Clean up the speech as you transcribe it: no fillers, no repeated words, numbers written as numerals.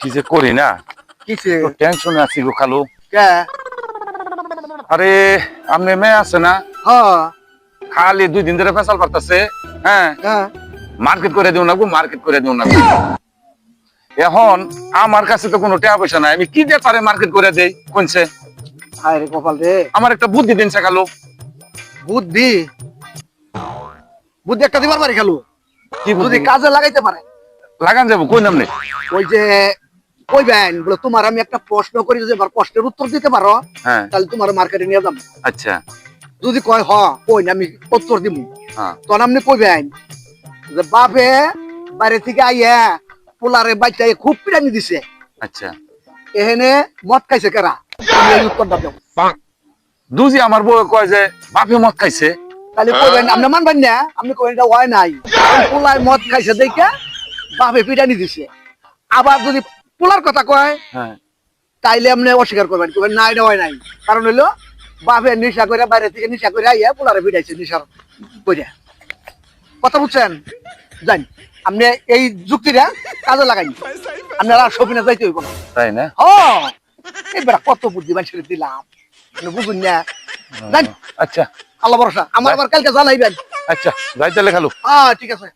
কি যে করি না, কিসে টেনশনে আছি গো খালু। কে আরে আপনি মেয়ে আছে না, হ্যাঁ খালি 2 দিন ধরে পেশাল পারতেছে। হ্যাঁ, হ্যাঁ মার্কেট করে দিও না গো, মার্কেট করে দিও না গো। এখন আমার কাছে তো কোনো টাকা পয়সা নাই, আমি কি দিয়ে পারে মার্কেট করে দেই কোনছে? হায় রে কপাল রে আমার একটা বুদ্ধি দিন খালু। বুদ্ধি বুদ্ধি একটা দিবার পারি খেলো কি যদি বুদ্ধি কাজে লাগাইতে পারে লাগান যাবো কই নামনে? ওই যে কইবেন বলে তোমার আমি একটা প্রশ্ন করি যদি আমার প্রশ্নের উত্তর দিতে পারো হ্যাঁ, তাহলে তোমার মার্কেটে নিয়ে যাবো আচ্ছা। যদি কয় কই না আমি উত্তর দিব হ্যাঁ, তখন আপনি কইবেন যে বাপে বাইরে থেকে আইয়া পোলারে বাচ্চা খুব পিরানি দিছে আচ্ছা। এখানে মদ খাইছে কেরা তুমি এই উত্তরটা দাও দুজি আমার বউ কয় যে বাপে মদ খাইছে। তাহলে কইবেন আপনি মানবেন না আপনি কইবেন এটা হয় নাই পোলায় মদ খাইছে দেখে বাপে পিরানি দিছে আবার যদি পোলার কথা কয় হ্যাঁ, তাইলে আপনি অস্বীকার করবেন কইবেন না এটা হয় নাই কারণ হইলো বাপে নেশা করে বাইরে থেকে নেশা করে আইয়া পোলারে পিটাইছে নেশার কইরা কথা বুঝছেন জান আপনি এই যুক্তিটা কাজে লাগাই আপনারা শপিনে যাইতে হইব না তাই না? এবার কত বুদ্ধি মানুষের দিলাম আপনি বুঝুন না জান আচ্ছা, আল্লাহ ভরসা আমার আবার কালকে জানাইবেন আচ্ছা, যাইতে খালু। ঠিক আছে